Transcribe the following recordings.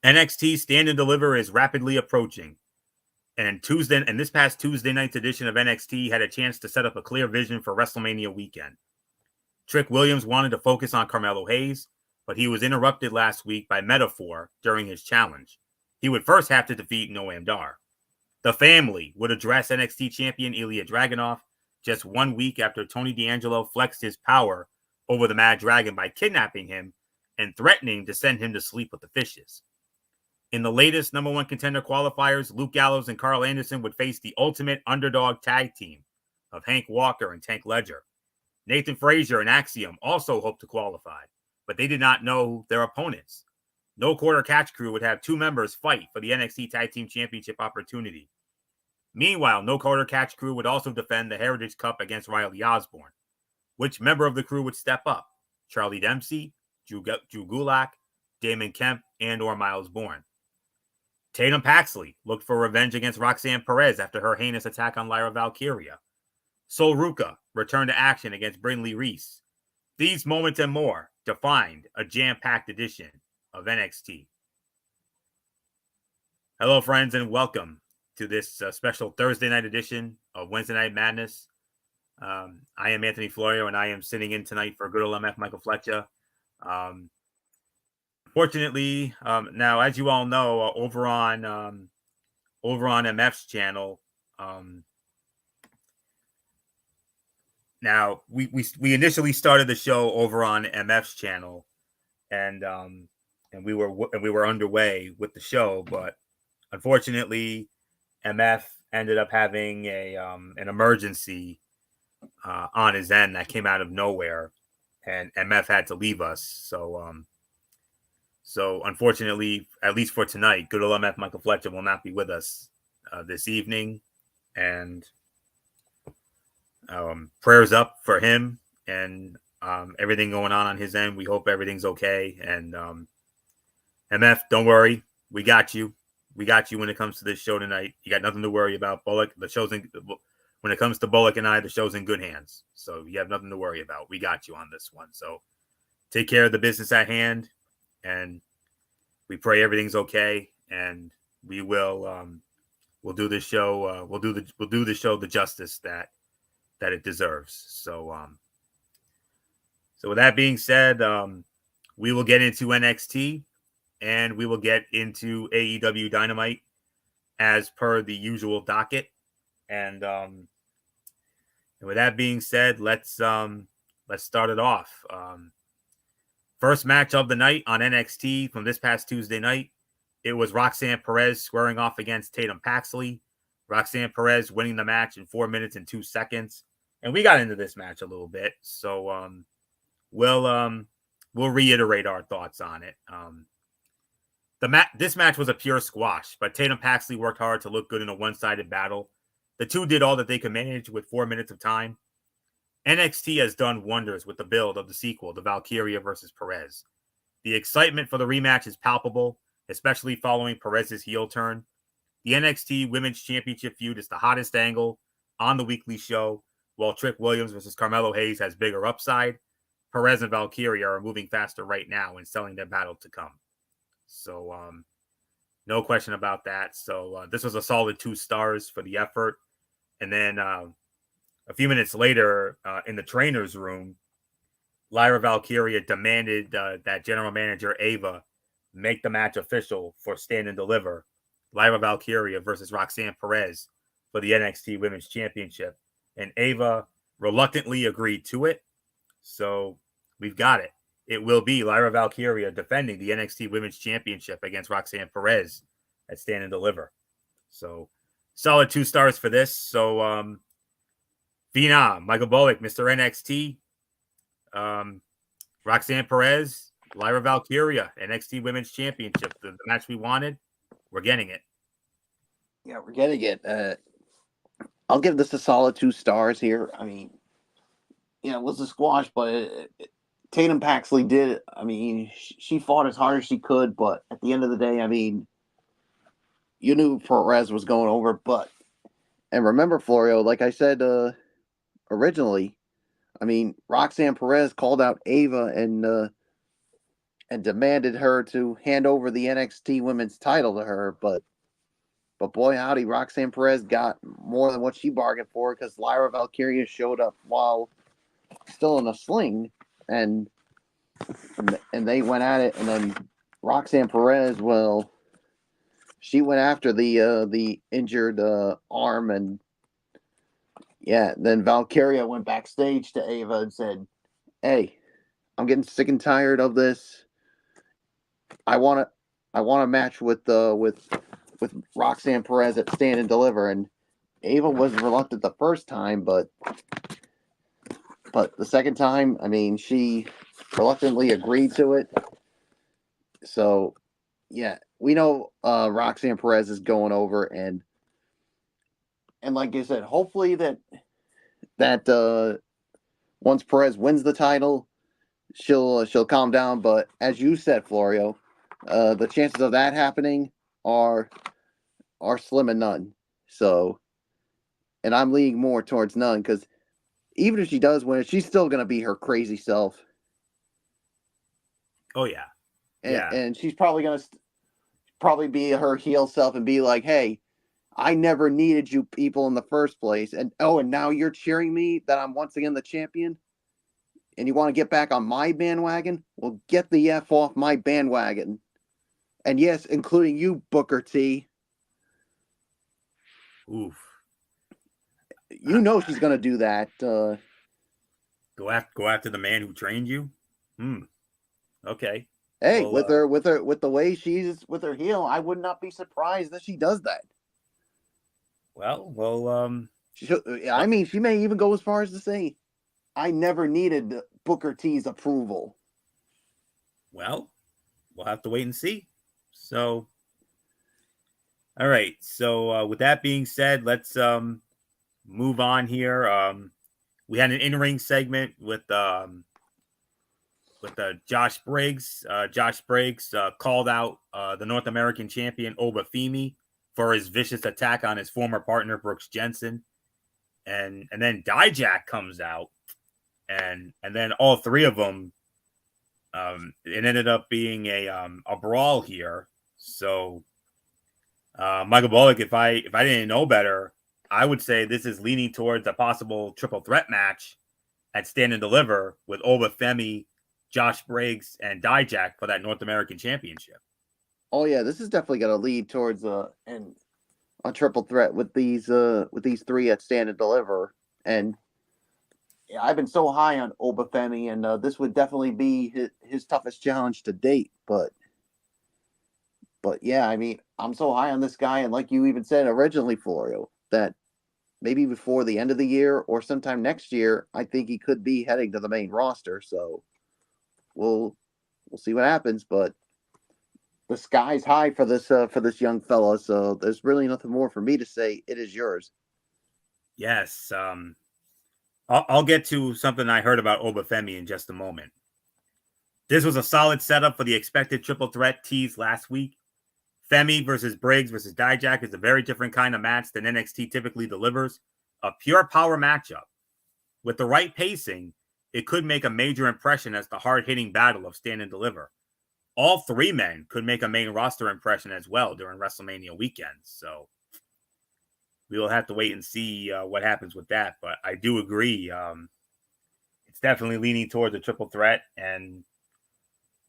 NXT Stand and Deliver is rapidly approaching. And this past Tuesday night's edition of NXT had a chance to set up a clear vision for WrestleMania weekend. Trick Williams wanted to focus on Carmelo Hayes, but he was interrupted last week by Metaphor during his challenge. He would first have to defeat Noam Dar. The family would address NXT champion Ilya Dragunov just 1 week after Tony D'Angelo flexed his power over the Mad Dragon by kidnapping him and threatening to send him to sleep with the fishes. In the latest number one contender qualifiers, Luke Gallows and Carl Anderson would face the ultimate underdog tag team of Hank Walker and Tank Ledger. Nathan Frazier and Axiom also hoped to qualify, but they did not know their opponents. No Quarter Catch Crew would have two members fight for the NXT Tag Team Championship opportunity. Meanwhile, No Quarter Catch Crew would also defend the Heritage Cup against Riley Osborne. Which member of the crew would step up? Charlie Dempsey, Drew Gulak, Damon Kemp, and or Miles Bourne. Tatum Paxley looked for revenge against Roxanne Perez after her heinous attack on Lyra Valkyria. Sol Ruca returned to action against Brindley Reese. These moments and more defined a jam-packed edition of NXT. Hello, friends, and welcome to this special Thursday night edition of Wednesday Night Madness. I am Anthony Florio, and I am sitting in tonight for good old MF Michael Fletcher. Fortunately, now as you all know, over on MF's channel, now we initially started the show over on MF's channel, and we were underway with the show, but unfortunately, MF ended up having an emergency on his end that came out of nowhere, and MF had to leave us. So unfortunately, at least for tonight, good old MF Michael Fletcher will not be with us this evening, and prayers up for him and everything going on his end. We hope everything's okay. And MF, don't worry, we got you. We got you when it comes to this show tonight. You got nothing to worry about. Bullock, when it comes to Bullock and I, the show's in good hands. So you have nothing to worry about. We got you on this one. So take care of the business at hand, and we pray everything's okay. And we will we'll do this show. We'll do the show the justice that it deserves. So with that being said, we will get into NXT. And we will get into AEW Dynamite as per the usual docket. And with that being said, let's start it off. First match of the night on NXT from this past Tuesday night, it was Roxanne Perez squaring off against Tatum Paxley. Roxanne Perez winning the match in 4 minutes and 2 seconds. And we got into this match a little bit, so we'll reiterate our thoughts on it. This match was a pure squash, but Tatum Paxley worked hard to look good in a one-sided battle. The two did all that they could manage with 4 minutes of time. NXT has done wonders with the build of the sequel, the Valkyria versus Perez. The excitement for the rematch is palpable, especially following Perez's heel turn. The NXT Women's Championship feud is the hottest angle on the weekly show, while Trick Williams versus Carmelo Hayes has bigger upside. Perez and Valkyria are moving faster right now and selling their battle to come. So, no question about that. So, this was a solid 2 stars for the effort. And then a few minutes later, in the trainer's room, Lyra Valkyria demanded that general manager Ava make the match official for Stand and Deliver. Lyra Valkyria versus Roxanne Perez for the NXT Women's Championship. And Ava reluctantly agreed to it. So, we've got it. It will be Lyra Valkyria defending the NXT Women's Championship against Roxanne Perez at Stand and Deliver. So, solid 2 stars for this. So, Phenom, Michael Bullock, Mr. NXT, Roxanne Perez, Lyra Valkyria, NXT Women's Championship. The match we wanted, we're getting it. Yeah, we're getting it. I'll give this a solid 2 stars here. I mean, it was a squash, but Tatum Paxley did. I mean, she fought as hard as she could, but at the end of the day, I mean, you knew Perez was going over. And remember, Florio, like I said originally, I mean, Roxanne Perez called out Ava and and demanded her to hand over the NXT Women's title to her. But boy, howdy, Roxanne Perez got more than what she bargained for because Lyra Valkyria showed up while still in a sling, and they went at it. And then Roxanne Perez, well, she went after the injured arm, and yeah, then Valkyria went backstage to Ava and said, "Hey, I'm getting sick and tired of this. I want a match with Roxanne Perez at Stand and Deliver." And Ava was reluctant the first time, but the second time, I mean, she reluctantly agreed to it. So, yeah, we know Roxanne Perez is going over, and like I said, hopefully that once Perez wins the title, she'll calm down. But as you said, Florio, the chances of that happening are slim and none. So, and I'm leaning more towards none because even if she does win, she's still gonna be her crazy self. Oh yeah, and she's probably gonna be her heel self and be like, "Hey, I never needed you people in the first place, and now you're cheering me that I'm once again the champion, and you want to get back on my bandwagon? Well, get the F off my bandwagon." And yes, including you, Booker T. Oof. You know she's gonna do that. Go after the man who trained you. Okay. Hey, well, with the way she's with her heel, I would not be surprised that she does that. I mean, she may even go as far as to say, "I never needed Booker T's approval." Well, we'll have to wait and see. So, all right. So, with that being said, let's move on here. We had an in-ring segment with Josh Briggs. Josh Briggs called out the North American champion Obafemi for his vicious attack on his former partner Brooks Jensen, and then Dijak comes out, and then all three of them. It ended up being a brawl here. So, Michael Bullock, if I didn't know better, I would say this is leaning towards a possible triple threat match at Stand and Deliver with Obafemi, Josh Briggs, and Dijak for that North American Championship. Oh yeah, this is definitely going to lead towards a triple threat with these three at Stand and Deliver. And yeah, I've been so high on Obafemi, and this would definitely be his toughest challenge to date. But yeah, I mean, I'm so high on this guy, and like you even said originally, Florio, that maybe before the end of the year or sometime next year, I think he could be heading to the main roster. So we'll see what happens, but the sky's high for this young fella. So there's really nothing more for me to say. It is yours. Yes, I'll get to something I heard about Obafemi in just a moment. This was a solid setup for the expected triple threat tease last week. Femi versus Briggs versus Dijak is a very different kind of match than NXT typically delivers. A pure power matchup. With the right pacing, it could make a major impression as the hard-hitting battle of Stand and Deliver. All three men could make a main roster impression as well during WrestleMania weekend. So we will have to wait and see what happens with that. But I do agree. It's definitely leaning towards a triple threat. And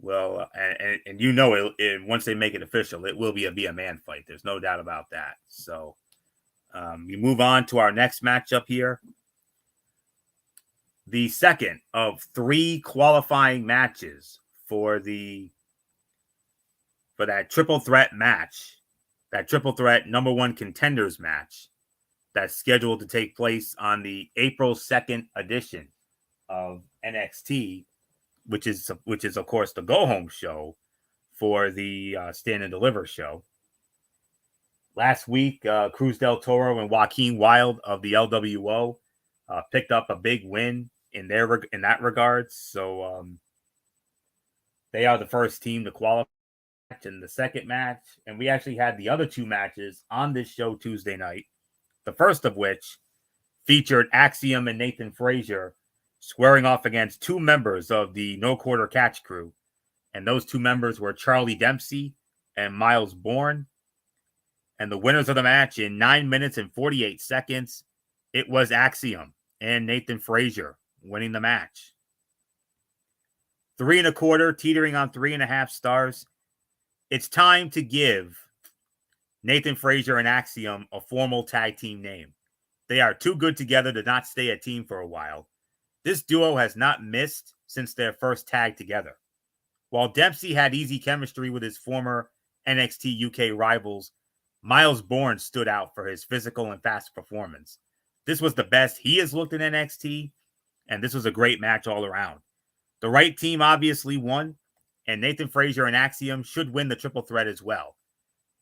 well, and you know, once they make it official, it will be a man fight. There's no doubt about that. So we move on to our next matchup here. The second of three qualifying matches for that triple threat match, that triple threat number one contenders match that's scheduled to take place on the April 2nd edition of NXT, which is of course the go home show for the Stand and Deliver show. Last week, Cruz del Toro and Joaquin Wilde of the LWO picked up a big win in that regard. So they are the first team to qualify in the second match, and we actually had the other two matches on this show Tuesday night. The first of which featured Axiom and Nathan Frazier squaring off against two members of the No Quarter Catch crew, And those two members were Charlie Dempsey and Miles Bourne. And the winners of the match in 9 minutes and 48 seconds, it was Axiom and Nathan Frazier winning the match. 3.25, teetering on 3.5 stars. It's time to give Nathan Frazier and Axiom a formal tag team name. They are too good together to not stay a team for a while. This duo has not missed since their first tag together. While Dempsey had easy chemistry with his former NXT UK rivals, Miles Bourne stood out for his physical and fast performance. This was the best he has looked in NXT, and this was a great match all around. The right team obviously won, and Nathan Frazier and Axiom should win the triple threat as well.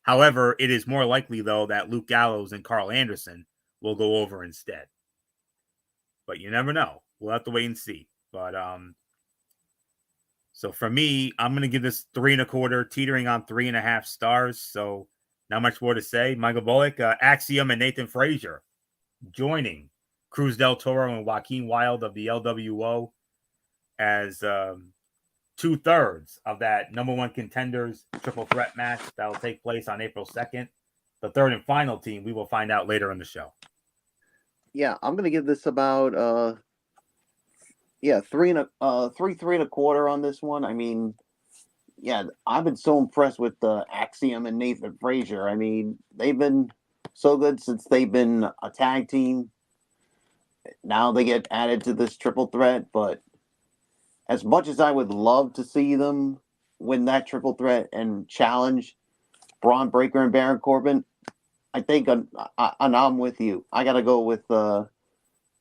However, it is more likely, though, that Luke Gallows and Carl Anderson will go over instead. But you never know. We'll have to wait and see. But so for me, I'm going to give this 3.25, teetering on 3.5 stars. So not much more to say. Michael Bullock, Axiom, and Nathan Frazier joining Cruz del Toro and Joaquin Wilde of the LWO as 2/3 of that number one contenders triple threat match that will take place on April 2nd. The third and final team we will find out later in the show. Yeah, I'm gonna give this about 3.25 on this one. I mean, yeah, I've been so impressed with Axiom and Nathan Frazier. I mean, they've been so good since they've been a tag team. Now they get added to this triple threat, but as much as I would love to see them win that triple threat and challenge Braun Breaker and Baron Corbin, I think I'm with you. I got to go with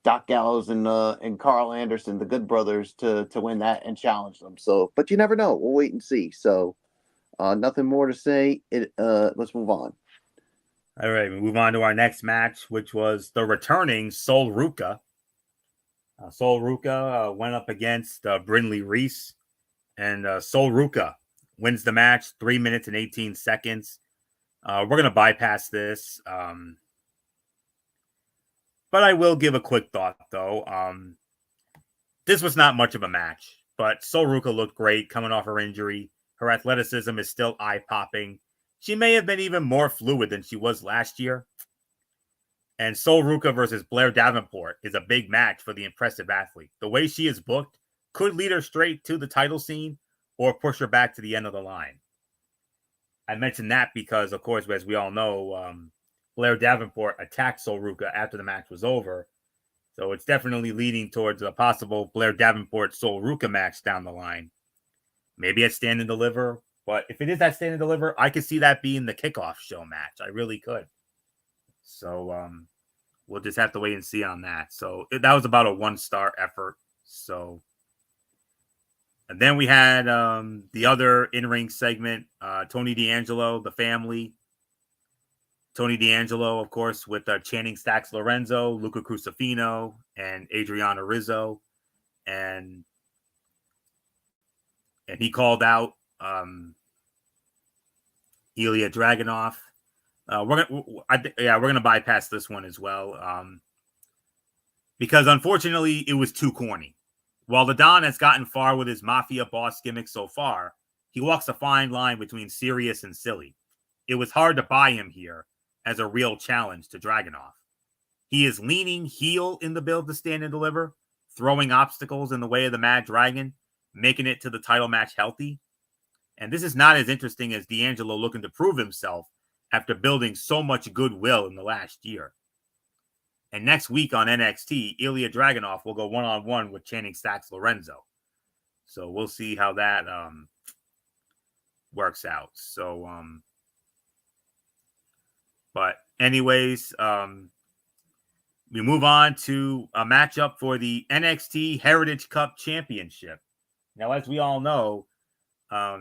Doc Gallows and Carl Anderson, the Good Brothers, to win that and challenge them. So, but you never know. We'll wait and see. So, nothing more to say. Let's move on. All right, we move on to our next match, which was the returning Sol Ruca. Sol Ruca went up against Brindley Reese, and Sol Ruca wins the match 3 minutes and 18 seconds. We're going to bypass this, but I will give a quick thought, though. This was not much of a match, but Sol Ruca looked great coming off her injury. Her athleticism is still eye-popping. She may have been even more fluid than she was last year. And Sol Ruca versus Blair Davenport is a big match for the impressive athlete. The way she is booked could lead her straight to the title scene or push her back to the end of the line. I mentioned that because, of course, as we all know, Blair Davenport attacked Sol Ruca after the match was over. So it's definitely leading towards a possible Blair Davenport-Sol Ruca match down the line. Maybe at Stand and Deliver. But if it is at Stand and Deliver, I could see that being the kickoff show match. I really could. So we'll just have to wait and see on that. So that was about a 1-star effort. So, and then we had the other in-ring segment, Tony D'Angelo, the family. Tony D'Angelo, of course, with Channing Stacks Lorenzo, Luca Crucifino, and Adriana Rizzo. And he called out Ilya Dragunov. We're gonna bypass this one as well, because unfortunately it was too corny. While the Don has gotten far with his mafia boss gimmick so far, he walks a fine line between serious and silly. It was hard to buy him here as a real challenge to Dragunov. He is leaning heel in the build to Stand and Deliver, throwing obstacles in the way of the Mad Dragon, making it to the title match healthy. And this is not as interesting as D'Angelo looking to prove himself after building so much goodwill in the last year. And next week on NXT, Ilya Dragunov will go one-on-one with Channing Stacks Lorenzo. So we'll see how that works out. So, but anyways, we move on to a matchup for the NXT Heritage Cup Championship. Now, as we all know,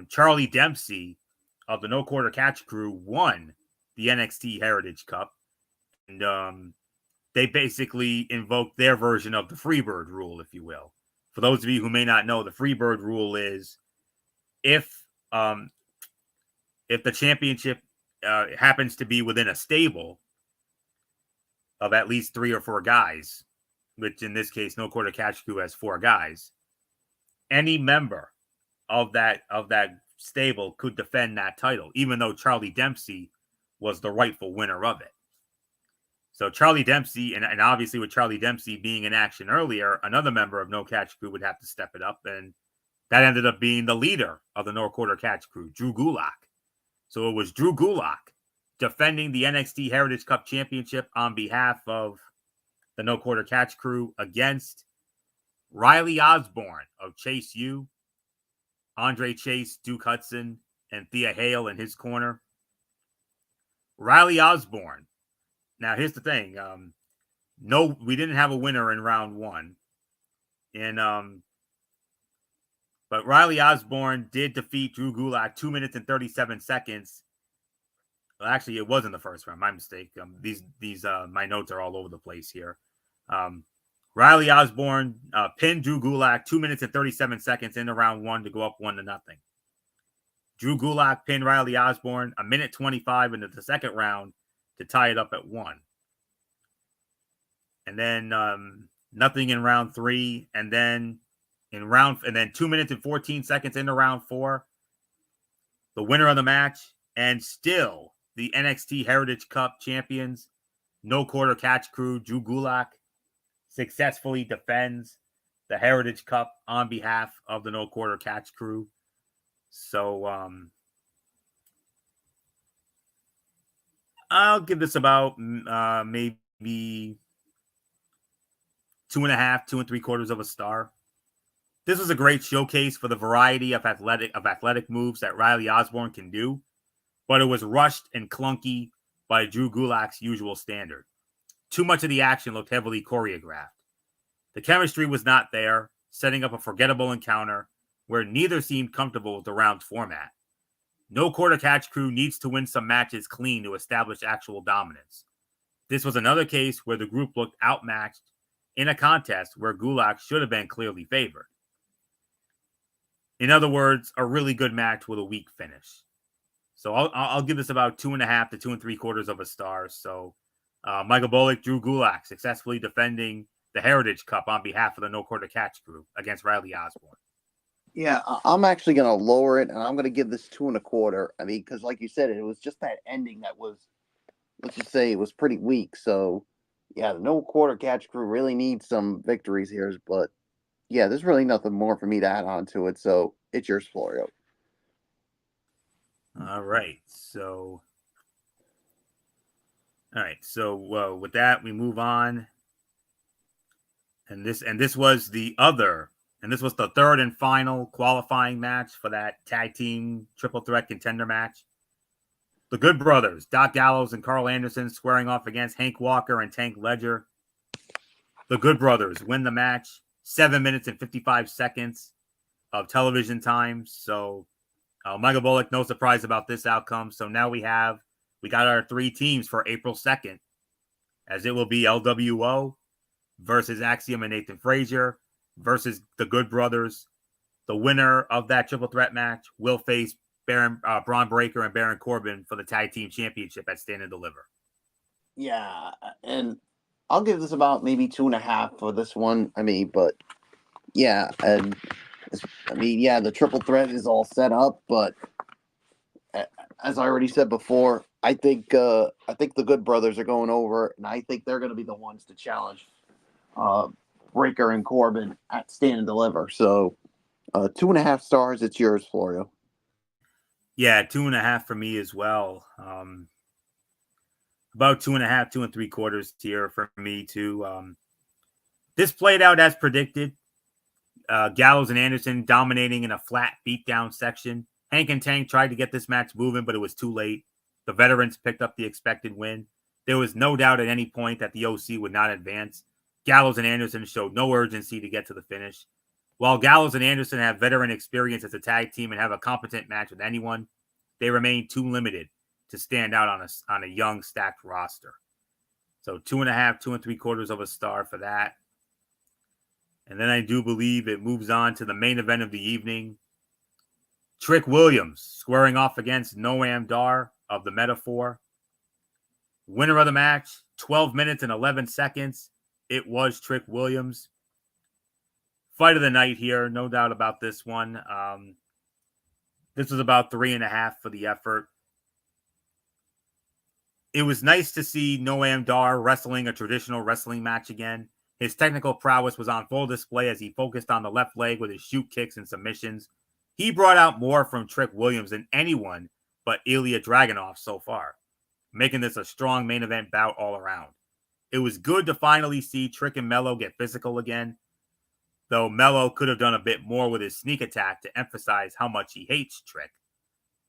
Charlie Dempsey of the No Quarter Catch Crew won the NXT Heritage Cup. And they basically invoked their version of the Freebird rule, if you will. For those of you who may not know, the Freebird rule is if the championship happens to be within a stable of at least 3 or 4 guys, which in this case, No Quarter Catch Crew has 4 guys, any member of that stable could defend that title, even though Charlie Dempsey was the rightful winner of it. So Charlie Dempsey, and obviously with Charlie Dempsey being in action earlier, another member of No Catch Crew would have to step it up, and that ended up being the leader of the No Quarter Catch Crew, Drew Gulak. So it was Drew Gulak defending the NXT Heritage Cup Championship on behalf of the No Quarter Catch Crew against Riley Osborne of Chase U, Andre Chase, Duke Hudson, and Thea Hale in his corner. Riley Osborne. Now, here's the thing. No, we didn't have a winner in round one. But Riley Osborne did defeat Drew Gulak 2 minutes and 37 seconds. Well, actually, it was in the first round. My mistake. My notes are all over the place here. Riley Osborne pinned Drew Gulak 2 minutes and 37 seconds into round one to go up 1-0. Drew Gulak pinned Riley Osborne a minute 25 into the second round to tie it up at 1. And then nothing in round 3, and then 2 minutes and 14 seconds into round 4, the winner of the match, and still the NXT Heritage Cup champions, No Quarter Catch Crew, Drew Gulak, successfully defends the Heritage Cup on behalf of the No Quarter Catch Crew. So I'll give this about maybe 2.5, 2 3/4 of a star. This was a great showcase for the variety of athletic moves that Riley Osborne can do, but it was rushed and clunky by Drew Gulak's usual standard. Too much of the action looked heavily choreographed. The chemistry was not there, setting up a forgettable encounter where neither seemed comfortable with the round format. No Quarter Catch Crew needs to win some matches clean to establish actual dominance. This was another case where the group looked outmatched in a contest where Gulak should have been clearly favored. In other words, a really good match with a weak finish. So I'll give this about 2.5 to 2 3/4 of a star. So Michael Bullock, Drew Gulak successfully defending the Heritage Cup on behalf of the No Quarter Catch Crew against Riley Osborne. Yeah, I'm actually going to lower it, and I'm going to give this 2.25. I mean, because like you said, it was just that ending that was, let's just say, it was pretty weak. So, yeah, the No Quarter Catch Crew really needs some victories here. But, yeah, there's really nothing more for me to add on to it. So, it's yours, Florio. All right. So with that, we move on. And this was the third and final qualifying match for that tag team triple threat contender match. The Good Brothers, Doc Gallows and Carl Anderson, squaring off against Hank Walker and Tank Ledger. The Good Brothers win the match, 7 minutes and 55 seconds of television time. So Michael Bullock, no surprise about this outcome. So now we got our 3 teams for April 2nd, as it will be LWO versus Axiom and Nathan Frazier versus the Good Brothers. The winner of that triple threat match will face Braun Breaker and Baron Corbin for the tag team championship at Stand and Deliver. Yeah, and I'll give this about maybe 2.5 for this one. I mean, but yeah, and the triple threat is all set up, but as I already said before, I think the Good Brothers are going over, and I think they're going to be the ones to challenge Breaker and Corbin at Stand and Deliver. So 2.5 stars. It's yours, Florio. Yeah, 2.5 for me as well. About 2.5, 2 3/4 here for me too. This played out as predicted. Gallows and Anderson dominating in a flat beatdown section. Hank and Tank tried to get this match moving, but it was too late. The veterans picked up the expected win. There was no doubt at any point that the OC would not advance. Gallows and Anderson showed no urgency to get to the finish. While Gallows and Anderson have veteran experience as a tag team and have a competent match with anyone, they remain too limited to stand out on a young, stacked roster. So 2.5, 2 3/4 of a star for that. And then I do believe it moves on to the main event of the evening. Trick Williams squaring off against Noam Dar of the Metaphor. Winner of the match, 12 minutes and 11 seconds. It was Trick Williams. Fight of the night here, no doubt about this one. This was about 3.5 for the effort. It was nice to see Noam Dar wrestling a traditional wrestling match again. His technical prowess was on full display as he focused on the left leg with his shoot kicks and submissions. He brought out more from Trick Williams than anyone but Ilya Dragunov so far, making this a strong main event bout all around. It was good to finally see Trick and Mello get physical again, though Mello could have done a bit more with his sneak attack to emphasize how much he hates Trick.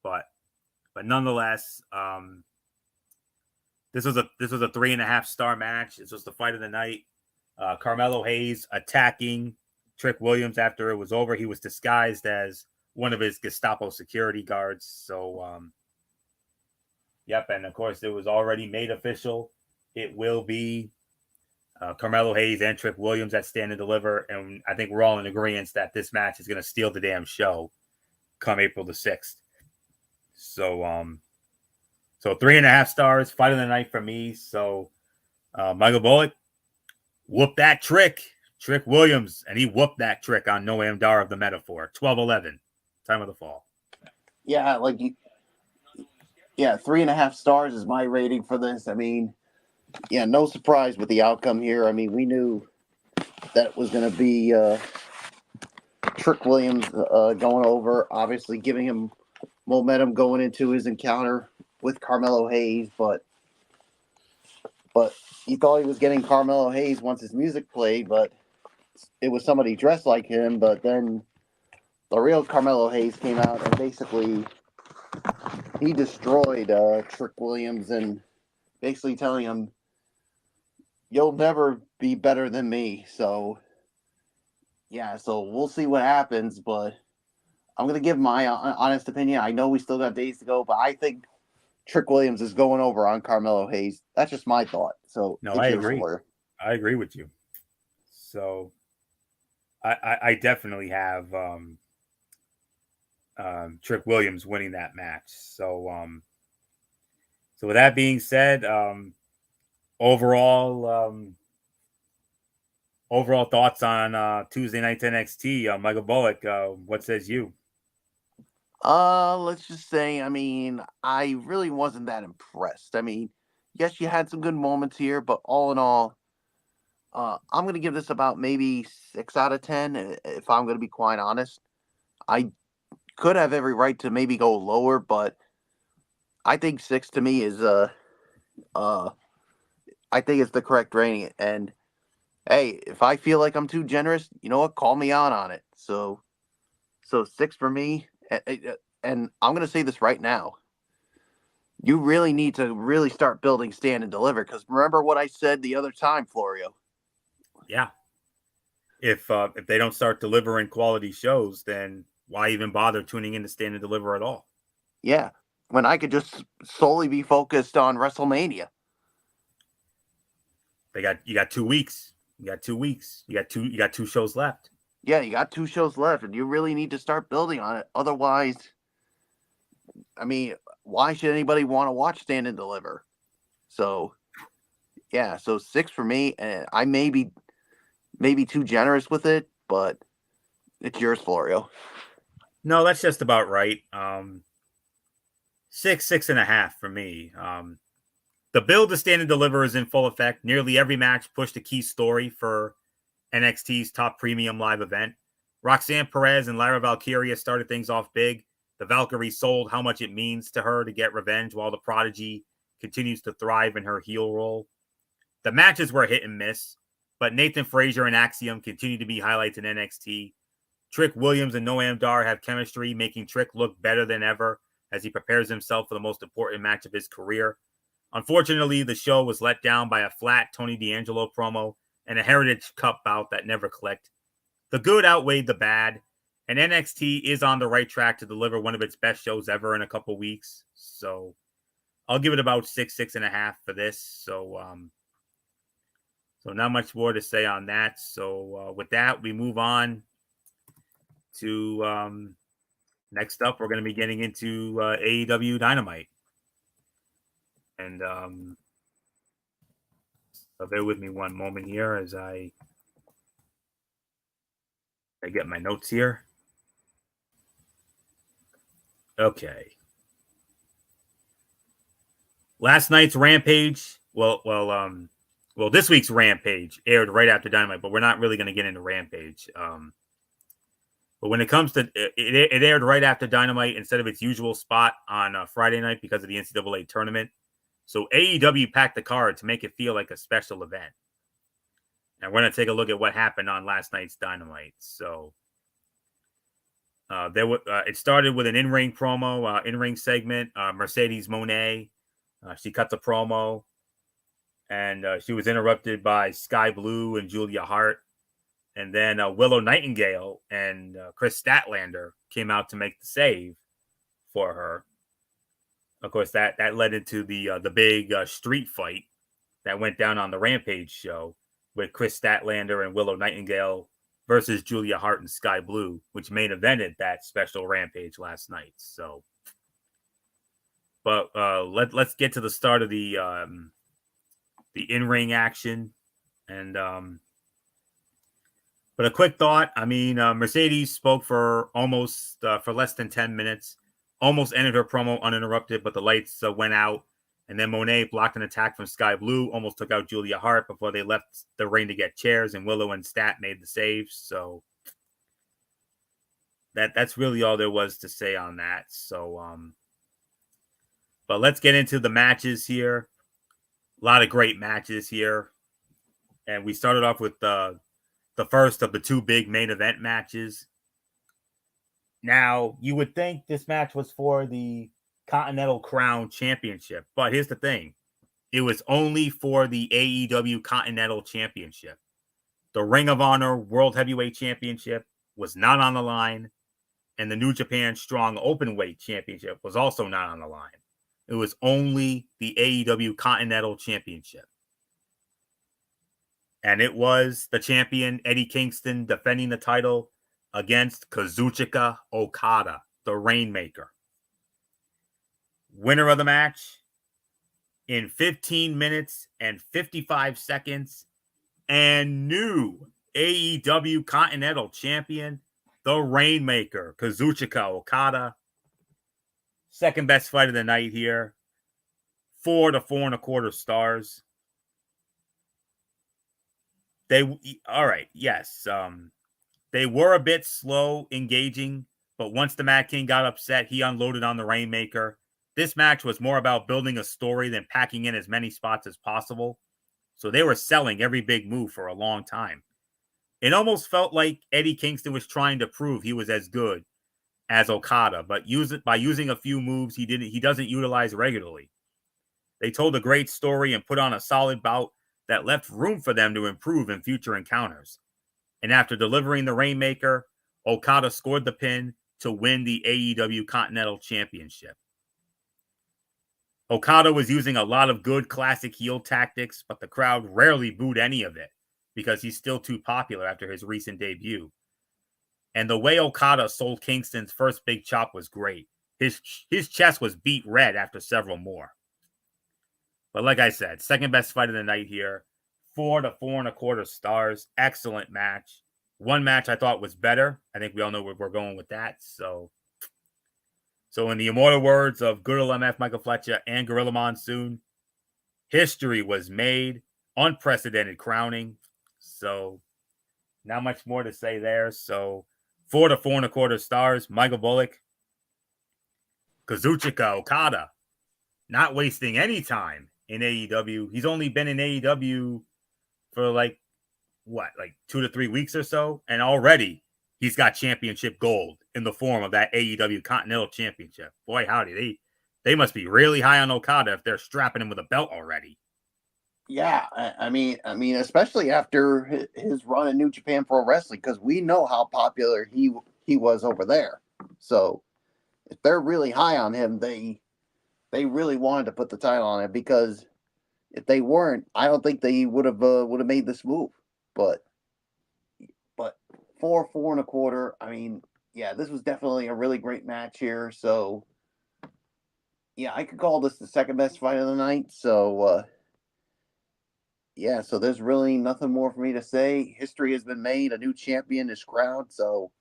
But nonetheless, this was a 3.5 star match. This was the fight of the night. Carmelo Hayes attacking Trick Williams after it was over. He was disguised as one of his Gestapo security guards. So, yep. And of course, it was already made official. It will be Carmelo Hayes and Trick Williams at Stand and Deliver. And I think we're all in agreement that this match is going to steal the damn show come April the 6th. So 3.5 stars, fight of the night for me. So, Michael Bullock, whoop that Trick Williams, and he whooped that Trick on Noam Dar of the Metaphor. 12-11, time of the fall. Yeah, 3.5 stars is my rating for this. I mean, yeah, no surprise with the outcome here. I mean, we knew that it was going to be Trick Williams going over, obviously giving him momentum going into his encounter with Carmelo Hayes, but he thought he was getting Carmelo Hayes once his music played, but it was somebody dressed like him. But then the real Carmelo Hayes came out and basically he destroyed Trick Williams and basically telling him, "You'll never be better than me." So yeah, so we'll see what happens, but I'm going to give my honest opinion. I know we still got days to go, but I think Trick Williams is going over on Carmelo Hayes. That's just my thought. So no, I agree. I agree with you. So I definitely have Trick Williams winning that match. So with that being said, overall thoughts on Tuesday night's NXT. Michael Bullock, what says you? Let's just say, I mean, I really wasn't that impressed. I mean, yes, you had some good moments here, but all in all, I'm going to give this about maybe 6 out of 10, if I'm going to be quite honest. I could have every right to maybe go lower, but I think 6 to me is, I think it's the correct rating. And hey, if I feel like I'm too generous, you know what? Call me out on it. So 6 for me. And I'm going to say this right now. You really need to really start building Stand and Deliver, because remember what I said the other time, Florio. Yeah. If they don't start delivering quality shows, then why even bother tuning in to Stand and Deliver at all? Yeah, when I could just solely be focused on WrestleMania. You got 2 weeks. You got 2 weeks. You got two shows left. Yeah, you got 2 shows left, and you really need to start building on it. Otherwise, I mean, why should anybody want to watch Stand and Deliver? So, yeah, so 6 for me, and I may be too generous with it, but it's yours, Florio. No, that's just about right. 6.5 for me. The build to Stand and Deliver is in full effect. Nearly every match pushed a key story for NXT's top premium live event. Roxanne Perez and Lara Valkyria started things off big. The Valkyrie sold how much it means to her to get revenge, while the Prodigy continues to thrive in her heel role. The matches were hit and miss, but Nathan Frazier and Axiom continue to be highlights in NXT. Trick Williams and Noam Dar have chemistry, making Trick look better than ever as he prepares himself for the most important match of his career. Unfortunately, the show was let down by a flat Tony D'Angelo promo and a Heritage Cup bout that never clicked. The good outweighed the bad, and NXT is on the right track to deliver one of its best shows ever in a couple weeks. So I'll give it about 6.5 for this. So not much more to say on that. So with that, we move on to next up. We're going to be getting into AEW Dynamite. And so bear with me one moment here as I get my notes here. Okay. Last night's Rampage, this week's Rampage aired right after Dynamite, but we're not really going to get into Rampage. But when it comes to it aired right after Dynamite instead of its usual spot on Friday night because of the NCAA tournament. So AEW packed the card to make it feel like a special event. And we're going to take a look at what happened on last night's Dynamite. So it started with an in-ring promo, in-ring segment. Mercedes Moné, she cut the promo, and she was interrupted by Sky Blue and Julia Hart. And then Willow Nightingale and Chris Statlander came out to make the save for her. Of course, that led into the big street fight that went down on the Rampage show with Chris Statlander and Willow Nightingale versus Julia Hart and Sky Blue, which main evented that special Rampage last night. So, but let's get to the start of the in-ring action. And but a quick thought. I mean, Mercedes spoke for almost for less than 10 minutes, almost ended her promo uninterrupted, but the lights went out. And then Moné blocked an attack from Sky Blue, almost took out Julia Hart before they left the ring to get chairs, and Willow and Stat made the save. So that's really all there was to say on that. So, but let's get into the matches here. A lot of great matches here. And we started off with the first of the two big main event matches. Now, you would think this match was for the Continental Crown Championship, but here's the thing. It was only for the AEW Continental Championship. The Ring of Honor World Heavyweight Championship was not on the line, and the New Japan Strong Openweight Championship was also not on the line. It was only the AEW Continental Championship. And it was the champion, Eddie Kingston, defending the title against Kazuchika Okada, the Rainmaker. Winner of the match in 15 minutes and 55 seconds, and new AEW Continental Champion, the Rainmaker, Kazuchika Okada. Second best fight of the night here. 4 to 4.25 stars. They were a bit slow engaging, but once the Mad King got upset, he unloaded on the Rainmaker. This match was more about building a story than packing in as many spots as possible. So they were selling every big move for a long time. It almost felt like Eddie Kingston was trying to prove he was as good as Okada, but by using a few moves he doesn't utilize regularly. They told a great story and put on a solid bout that left room for them to improve in future encounters. And after delivering the Rainmaker, Okada scored the pin to win the AEW Continental Championship. Okada was using a lot of good classic heel tactics, but the crowd rarely booed any of it because he's still too popular after his recent debut. And the way Okada sold Kingston's first big chop was great. His chest was beat red after several more. But like I said, second best fight of the night here. 4 to 4.25 stars. Excellent match. One match I thought was better. I think we all know where we're going with that. So in the immortal words of good old MF Michael Fletcher and Gorilla Monsoon, history was made. Unprecedented crowning. So not much more to say there. So 4 to 4.25 stars. Michael Bullock. Kazuchika Okada. Not wasting any time in AEW. He's only been in AEW for like 2 to 3 weeks or so. And already he's got championship gold in the form of that AEW Continental Championship. Boy, howdy. They must be really high on Okada if they're strapping him with a belt already. Yeah, I mean, especially after his run in New Japan Pro Wrestling, because we know how popular he was over there. So if they're really high on him, they really wanted to put the title on it, because if they weren't, I don't think they would have made this move. But 4.25. I mean, yeah, this was definitely a really great match here. So yeah, I could call this the second best fight of the night. So yeah, so there's really nothing more for me to say. History has been made. A new champion is crowned. So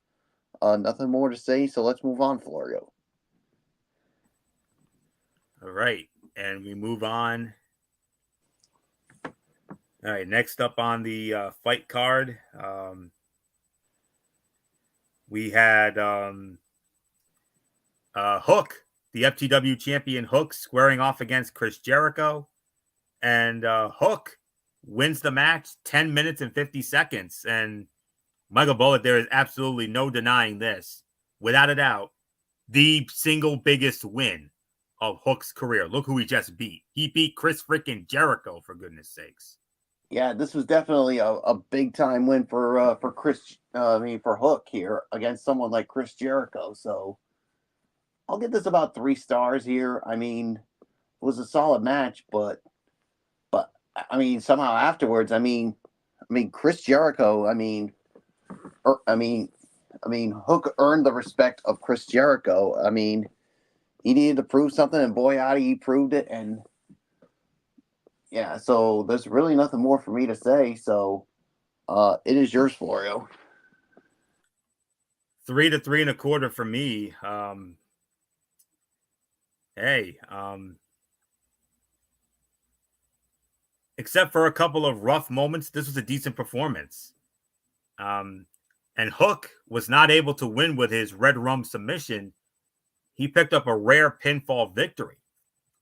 nothing more to say. So let's move on, Florio. All right. And we move on. All right. Next up on the fight card, we had Hook, the FTW champion Hook, squaring off against Chris Jericho. And Hook wins the match 10 minutes and 50 seconds. And Michael Bullet, there is absolutely no denying this. Without a doubt, the single biggest win of Hook's career. Look who he just beat. He beat Chris freaking Jericho, for goodness sakes. Yeah, this was definitely a big time win for Chris. For Hook here against someone like Chris Jericho. So I'll give this about 3 stars here. I mean, it was a solid match, but I mean, somehow afterwards, I mean, Chris Jericho. Hook earned the respect of Chris Jericho. I mean, he needed to prove something, and boy, howdy, he proved it. And yeah, so there's really nothing more for me to say. So it is yours, Florio. 3 to 3.25 for me. Except for a couple of rough moments, this was a decent performance. And Hook was not able to win with his Red Rum submission. He picked up a rare pinfall victory.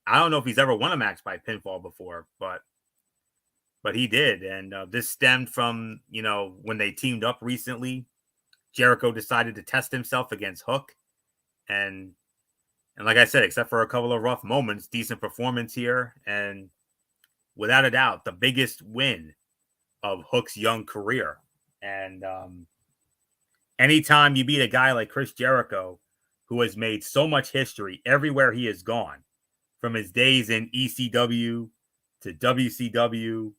I don't know if he's ever won a match by pinfall before, but he did. And this stemmed from, when they teamed up recently, Jericho decided to test himself against Hook. And like I said, except for a couple of rough moments, decent performance here. And without a doubt, the biggest win of Hook's young career. And anytime you beat a guy like Chris Jericho, who has made so much history everywhere he has gone, from his days in ECW to WCW,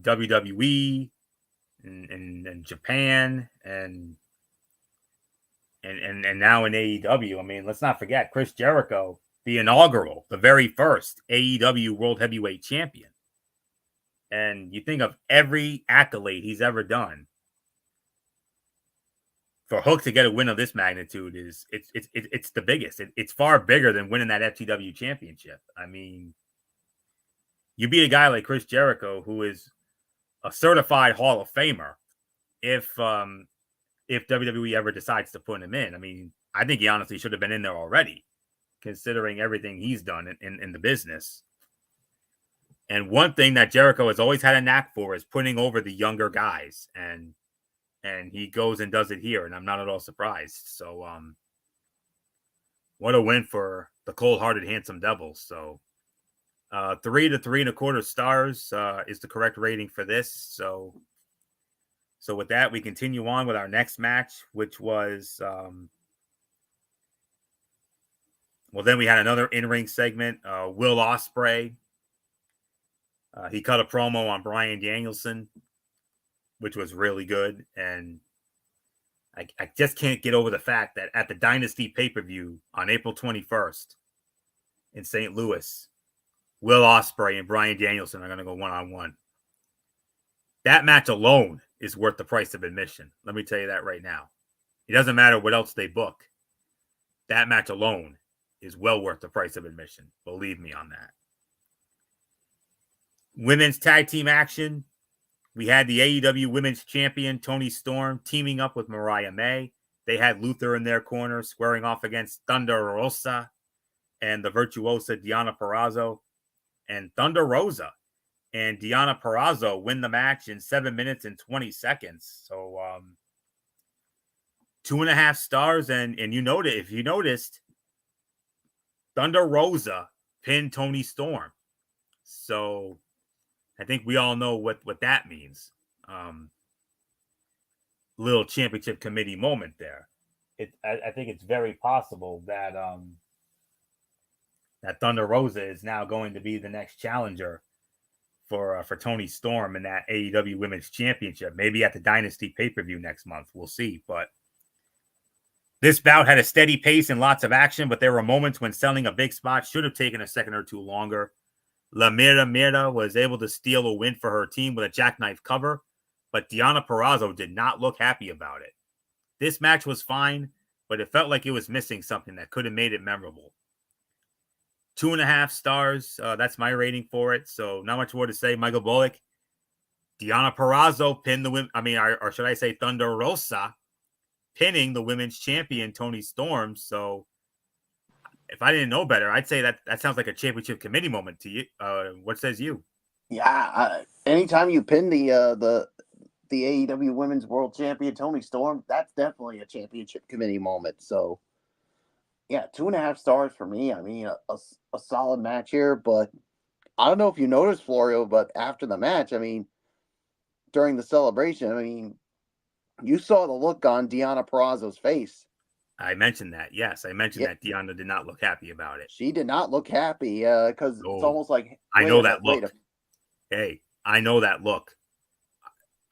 WWE, and Japan, and now in AEW. I mean, let's not forget Chris Jericho, the very first AEW World Heavyweight Champion. And you think of every accolade he's ever done. For Hook to get a win of this magnitude it's the biggest. It's far bigger than winning that FTW championship. I mean, you beat a guy like Chris Jericho, who is a certified Hall of Famer, if WWE ever decides to put him in. I mean, I think he honestly should have been in there already, considering everything he's done in the business. And one thing that Jericho has always had a knack for is putting over the younger guys, and he goes and does it here, and I'm not at all surprised. So, what a win for the cold-hearted Handsome Devils. So, 3 to 3.25 stars is the correct rating for this. So with that, we continue on with our next match, which was, then we had another in-ring segment. Will Ospreay, he cut a promo on Bryan Danielson, which was really good. And I just can't get over the fact that at the Dynasty pay-per-view on April 21st in St. Louis, Will Ospreay and Bryan Danielson are going to go one-on-one. That match alone is worth the price of admission. Let me tell you that right now. It doesn't matter what else they book. That match alone is well worth the price of admission. Believe me on that. Women's tag team action. We had the AEW Women's Champion, Toni Storm, teaming up with Mariah May. They had Luther in their corner, squaring off against Thunder Rosa and the virtuosa Deonna Purrazzo. And Thunder Rosa and Deonna Purrazzo win the match in 7 minutes and 20 seconds. So 2.5 stars. And if you noticed, Thunder Rosa pinned Toni Storm. So I think we all know what that means. Little championship committee moment there. I think it's very possible that that Thunder Rosa is now going to be the next challenger for Toni Storm in that AEW Women's Championship. Maybe at the Dynasty pay-per-view next month. We'll see. But this bout had a steady pace and lots of action, but there were moments when selling a big spot should have taken a second or two longer. La Mira was able to steal a win for her team with a jackknife cover, but Deonna Purrazzo did not look happy about it. This match was fine, but it felt like it was missing something that could have made it memorable. 2.5 stars. That's my rating for it. So not much more to say. Michael Bullock, Deonna Purrazzo pinned the women. I mean, or should I say Thunder Rosa pinning the women's champion, Toni Storm. So if I didn't know better, I'd say that sounds like a championship committee moment to you. What says you? Yeah, anytime you pin the AEW Women's World Champion Toni Storm, that's definitely a championship committee moment. So, yeah, 2.5 stars for me. I mean, a solid match here, but I don't know if you noticed, Florio, but after the match, I mean, during the celebration, I mean, you saw the look on Deonna Purrazzo's face. I mentioned that. Yes, I mentioned Yeah. that Deonna did not look happy about it. She did not look happy because it's almost like, I know that look. Hey, I know that look.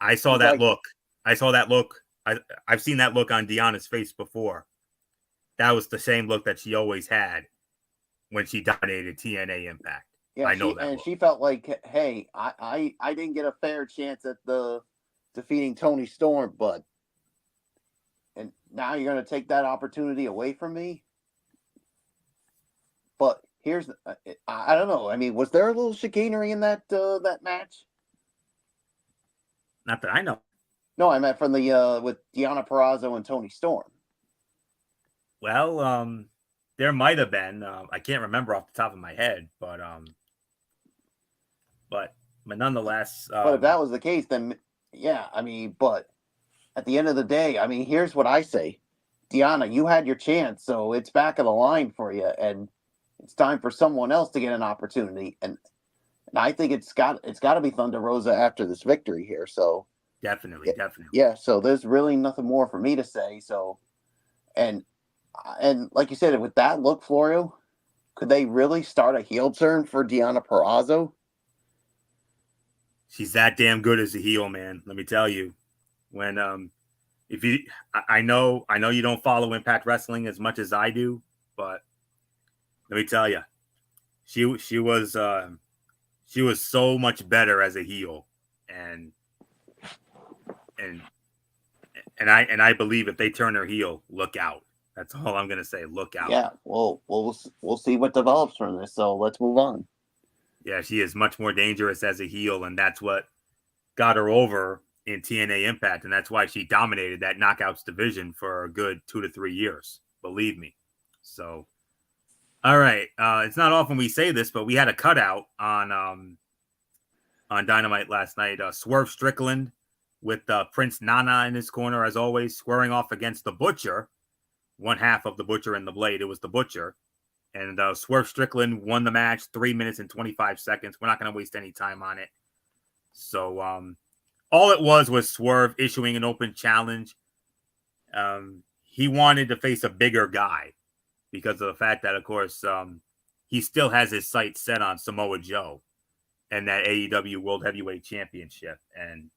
I saw that look. I saw that look. I've seen that look on Deonna's face before. That was the same look that she always had when she dominated TNA Impact. Yeah, I know that. And she felt like, hey, I didn't get a fair chance at the defeating Toni Storm, and now you're going to take that opportunity away from me. But here's, I don't know. I mean, was there a little chicanery in that match? Not that I know. No, I meant from the with Deonna Purrazzo and Toni Storm. Well, there might have been. I can't remember off the top of my head, but nonetheless. But if that was the case, then yeah, I mean, but at the end of the day, I mean, here's what I say, Deonna, you had your chance, so it's back of the line for you, and it's time for someone else to get an opportunity, and I think it's got to be Thunder Rosa after this victory here. So definitely. Yeah. So there's really nothing more for me to say. So, and like you said, with that look, Florio, could they really start a heel turn for Deonna Purrazzo? She's that damn good as a heel, man. Let me tell you. When if you, I know you don't follow Impact Wrestling as much as I do, but let me tell you, she was so much better as a heel, and I believe if they turn her heel, look out. That's all I'm gonna say. Look out. Yeah, well, we'll see what develops from this. So let's move on. Yeah, she is much more dangerous as a heel, and that's what got her over in TNA Impact, and that's why she dominated that Knockouts division for a good 2 to 3 years. Believe me. So, all right, it's not often we say this, but we had a cutout on Dynamite last night. Swerve Strickland with Prince Nana in his corner, as always, squaring off against the Butcher. One half of the Butcher and the Blade. It was the Butcher. And Swerve Strickland won the match 3 minutes and 25 seconds. We're not going to waste any time on it. So all it was Swerve issuing an open challenge. He wanted to face a bigger guy because of the fact that, of course, he still has his sights set on Samoa Joe and that AEW World Heavyweight Championship. And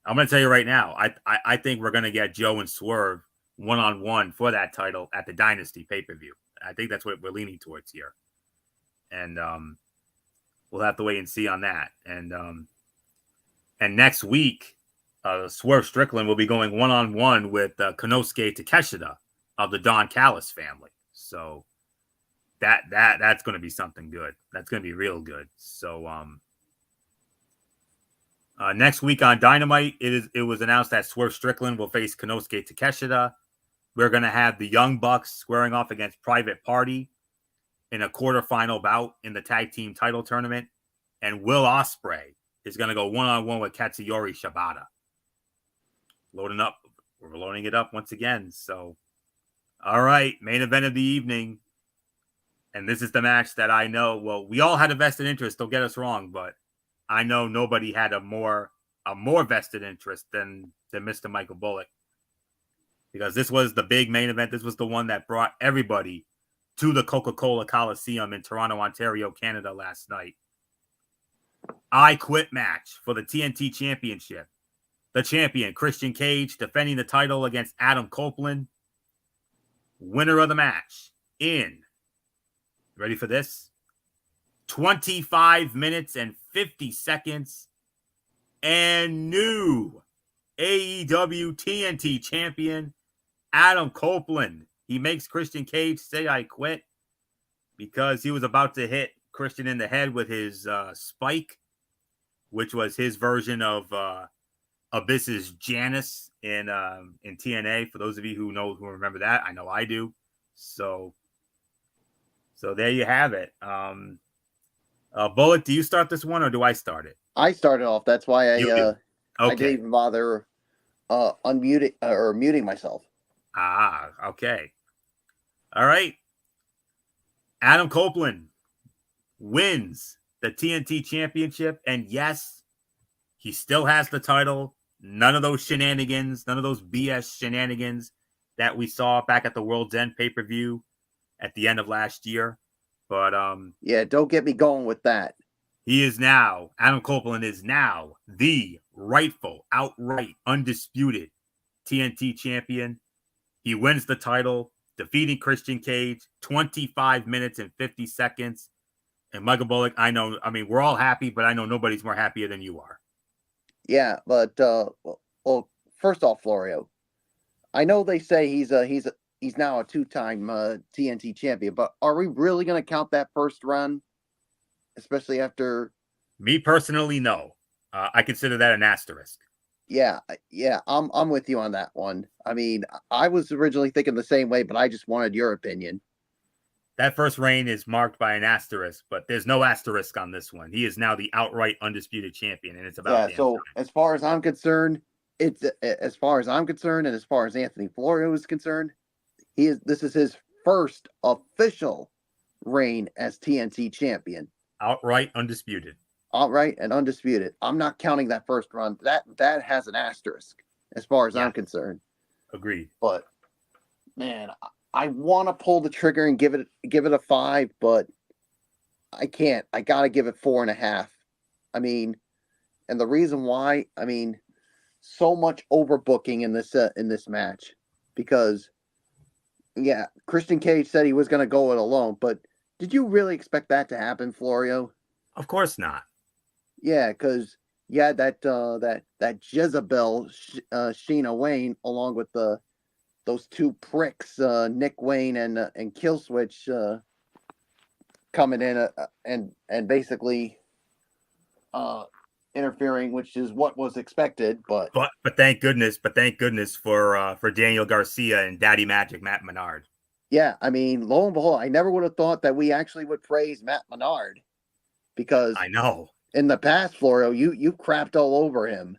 I'm going to tell you right now, I think we're going to get Joe and Swerve one-on-one for that title at the Dynasty pay-per-view. I think that's what we're leaning towards here. And we'll have to wait and see on that. And next week, Swerve Strickland will be going one-on-one with Konosuke Takeshita of the Don Callis family. So that's going to be something good. That's going to be real good. So next week on Dynamite, it was announced that Swerve Strickland will face Konosuke Takeshita. We're going to have the Young Bucks squaring off against Private Party in a quarterfinal bout in the tag team title tournament. And Will Ospreay is going to go one-on-one with Katsuyori Shibata. Loading up. We're loading it up once again. So, all right, main event of the evening. And this is the match that I know, well, we all had a vested interest, don't get us wrong, but I know nobody had a more vested interest than Mr. Michael Bullock. Because this was the big main event. This was the one that brought everybody to the Coca-Cola Coliseum in Toronto, Ontario, Canada last night. I Quit match for the TNT Championship. The champion, Christian Cage, defending the title against Adam Copeland. Winner of the match in, ready for this? 25 minutes and 50 seconds. And new AEW TNT champion, Adam Copeland. He makes Christian Cage say, I quit. because he was about to hit Christian in the head with his spike, which was his version of Abyss's Janus in TNA. For those of you who remember that, I know I do. So there you have it. Bullet, do you start this one or do I start it? I started off. That's why I Okay. I didn't even bother unmuting or muting myself. Okay. All right. Adam Copeland wins the TNT Championship, and yes, he still has the title. None of those shenanigans, none of those BS shenanigans that we saw back at the World's End pay-per-view at the end of last year. But yeah, don't get me going with that. Adam Copeland is now the rightful, outright, undisputed TNT champion. He wins the title, defeating Christian Cage, 25 minutes and 50 seconds. And Michael Bullock, we're all happy, but I know nobody's more happier than you are. Yeah, but well, first off, Florio, I know they say he's now a 2-time TNT champion, but are we really going to count that first run, especially after? Me personally, no. I consider that an asterisk. Yeah, I'm with you on that one. I mean, I was originally thinking the same way, but I just wanted your opinion. That first reign is marked by an asterisk, but there's no asterisk on this one. He is now the outright undisputed champion, and it's about so time. as far as I'm concerned, and as far as Anthony Florio is concerned, this is his first official reign as TNT champion. Outright undisputed. Outright and undisputed. I'm not counting that first run. That has an asterisk as far as I'm concerned. Agreed. But man, I want to pull the trigger and give it a 5, but I can't. I gotta give it 4.5. I mean, and the reason why, so much overbooking in this match, because Christian Cage said he was going to go it alone, but did you really expect that to happen, Florio? Of course not. Yeah, because you had that Jezebel Sheena Wayne along with those two pricks, Nick Wayne and Killswitch, coming in and basically interfering, which is what was expected. But thank goodness for Daniel Garcia and Daddy Magic Matt Menard. Yeah, lo and behold, I never would have thought that we actually would praise Matt Menard, because I know in the past, Florio, you crapped all over him.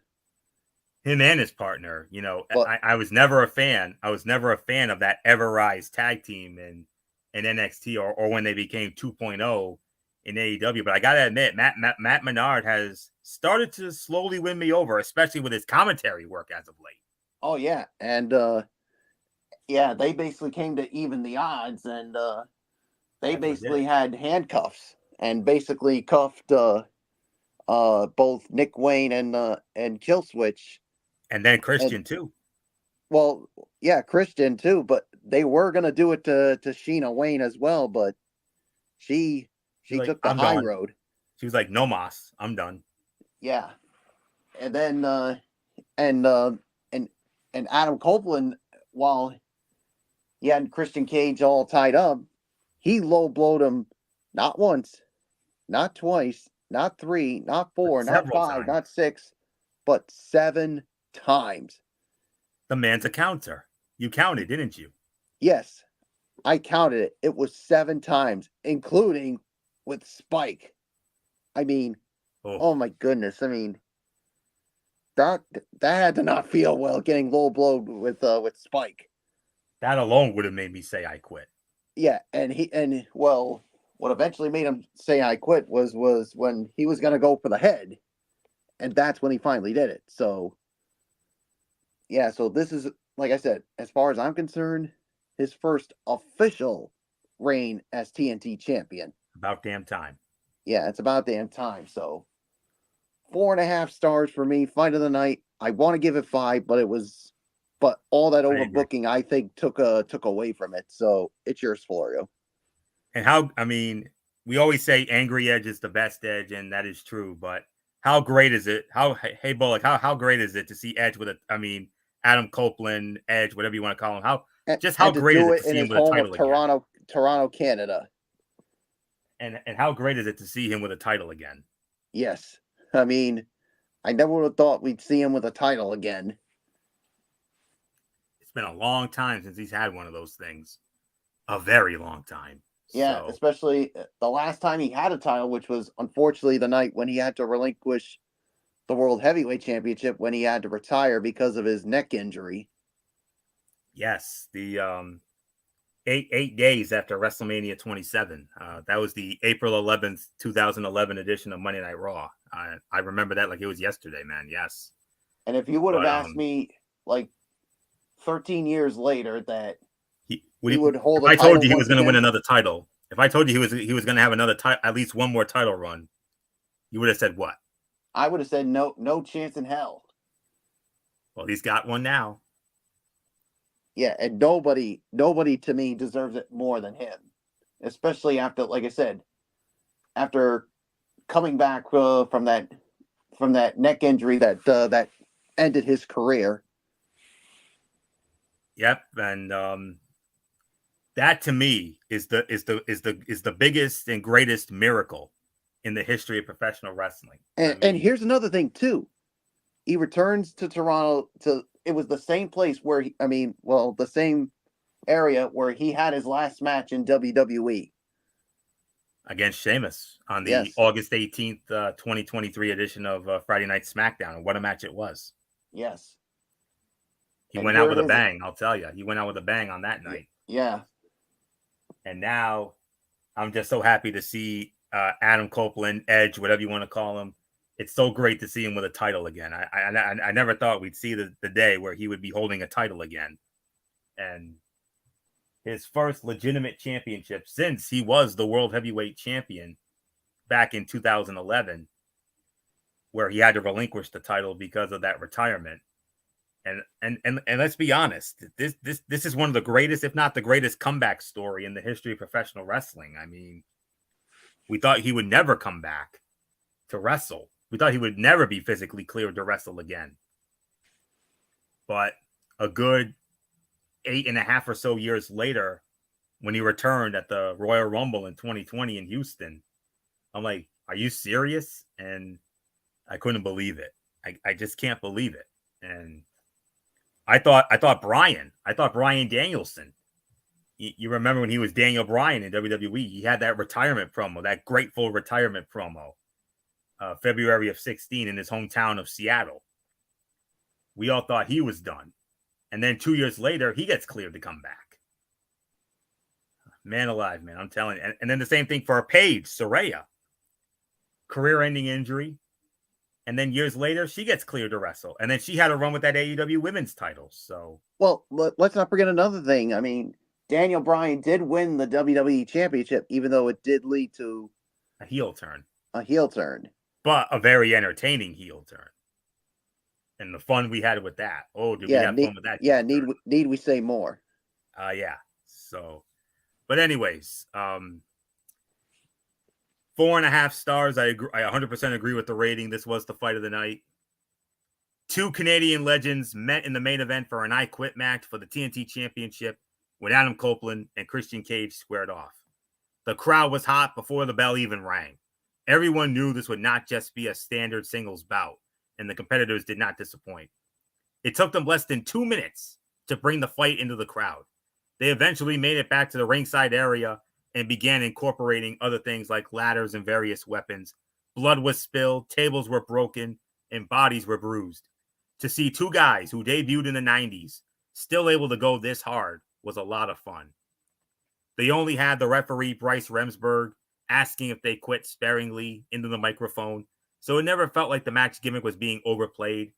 Him and his partner, I was never a fan. I was never a fan of that Ever-Rise tag team in NXT or when they became 2.0 in AEW. But I gotta admit, Matt Menard has started to slowly win me over, especially with his commentary work as of late. Oh yeah, and they basically came to even the odds, and they basically had handcuffs and basically cuffed both Nick Wayne and Killswitch. And then Christian too. Well, yeah, Christian too, but they were gonna do it to Sheena Wayne as well, but she took the high road. She was like, "No mas, I'm done." Yeah, and then and Adam Copeland, while he had Christian Cage all tied up, he low blowed him not once, not twice, not 3, not 4, not 5, not 6, but 7 times. The man's a counter. You counted, didn't you? Yes, I counted it. It was 7 times, including with Spike. Oh my goodness. That had to not feel well, getting low blowed with Spike. That alone would have made me say I quit. Yeah, and what eventually made him say I quit was when he was going to go for the head, and that's when he finally did it. So yeah, so this is, like I said, as far as I'm concerned, his first official reign as TNT champion. About damn time. Yeah, it's about damn time. So 4.5 stars for me. Fight of the night. I want to give it 5, but all that overbooking I think took away from it. So it's yours, Florio. And we always say Angry Edge is the best Edge, and that is true. But how great is it? Hey Bullock, how great is it to see Edge with Adam Copeland, Edge, whatever you want to call him? How great is it to see him with a title Toronto, Canada? And how great is it to see him with a title again? Yes. I mean, I never would have thought we'd see him with a title again. It's been a long time since he's had one of those things. A very long time. Yeah, So, especially the last time he had a title, which was unfortunately the night when he had to relinquish the World Heavyweight Championship when he had to retire because of his neck injury. yes, the 8 days after WrestleMania 27. That was the April 11th, 2011 edition of Monday Night Raw. I remember that like it was yesterday, man. Yes. And if you would have But asked me like 13 years later that he would hold if a I told title you he was once going to win again, another title, if I told you he was going to have another title, at least one more title run, you would have said what? I would have said no chance in hell. Well, he's got one now. Yeah, and nobody to me deserves it more than him, especially after, like I said, after coming back from that neck injury that ended his career. Yep, and that to me is the biggest and greatest miracle in the history of professional wrestling. And here's another thing too. He returns to Toronto it was the same place where the same area where he had his last match in WWE against Sheamus on the Yes. August 18th, 2023 edition of Friday Night SmackDown. And what a match it was. Yes. He And went out here with it a is. bang, I'll tell you. He went out with a bang on that night. Yeah. And now I'm just so happy to see Adam Copeland, Edge, whatever you want to call him. It's so great to see him with a title again. I never thought we'd see the day where he would be holding a title again. And his first legitimate championship since he was the World Heavyweight Champion back in 2011, where he had to relinquish the title because of that retirement. And let's be honest, this is one of the greatest, if not the greatest, comeback story in the history of professional wrestling. I mean, we thought he would never come back to wrestle. We thought he would never be physically cleared to wrestle again. But a good 8.5 or so years later, when he returned at the Royal Rumble in 2020 in Houston, I'm like, are you serious? And I couldn't believe it. I just can't believe it. And I thought Bryan Danielson. You remember when he was Daniel Bryan in WWE? He had that retirement promo, that grateful retirement promo, February of 2016 in his hometown of Seattle. We all thought he was done. And then 2 years later, he gets cleared to come back. Man alive, man. I'm telling you. And then the same thing for Paige Saraya. Career-ending injury. And then years later, she gets cleared to wrestle. And then she had a run with that AEW women's title. So, well, let's not forget another thing. I mean, Daniel Bryan did win the WWE Championship, even though it did lead to a heel turn. But a very entertaining heel turn. And the fun we had with that. Oh, did we have fun with that? Yeah, need we say more? Yeah. So, but anyways, 4.5 stars. I agree. I 100% agree with the rating. This was the fight of the night. Two Canadian legends met in the main event for an I Quit match for the TNT Championship when Adam Copeland and Christian Cage squared off. The crowd was hot before the bell even rang. Everyone knew this would not just be a standard singles bout, and the competitors did not disappoint. It took them less than 2 minutes to bring the fight into the crowd. They eventually made it back to the ringside area and began incorporating other things like ladders and various weapons. Blood was spilled, tables were broken, and bodies were bruised. To see two guys who debuted in the 90s still able to go this hard was a lot of fun. They only had the referee, Bryce Remsburg, asking if they quit sparingly into the microphone, so it never felt like the match gimmick was being overplayed.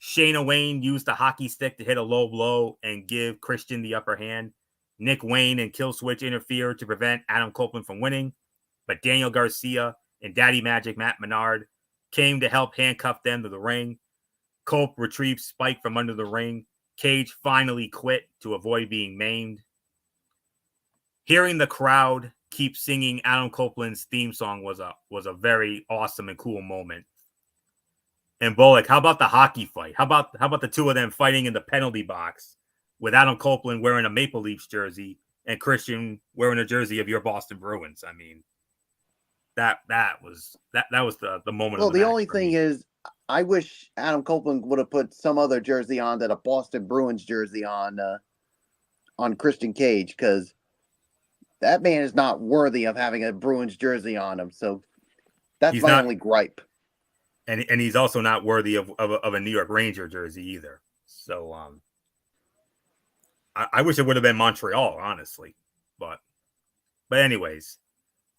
Shayna Wayne used the hockey stick to hit a low blow and give Christian the upper hand. Nick Wayne and Killswitch interfered to prevent Adam Copeland from winning, but Daniel Garcia and Daddy Magic Matt Menard came to help handcuff them to the ring. Cope retrieved Spike from under the ring. Cage finally quit to avoid being maimed. Hearing the crowd keep singing Adam Copeland's theme song was a very awesome and cool moment. And Bullock, how about the hockey fight? How about the two of them fighting in the penalty box with Adam Copeland wearing a Maple Leafs jersey and Christian wearing a jersey of your Boston Bruins? I mean, that was the moment Well, of the the match only for me. thing is, I wish Adam Copeland would have put some other jersey on than a Boston Bruins jersey on Christian Cage, because that man is not worthy of having a Bruins jersey on him. So that's He's my not, only gripe. and he's also not worthy of a New York Ranger jersey either. So I wish it would have been Montreal, honestly. But anyways,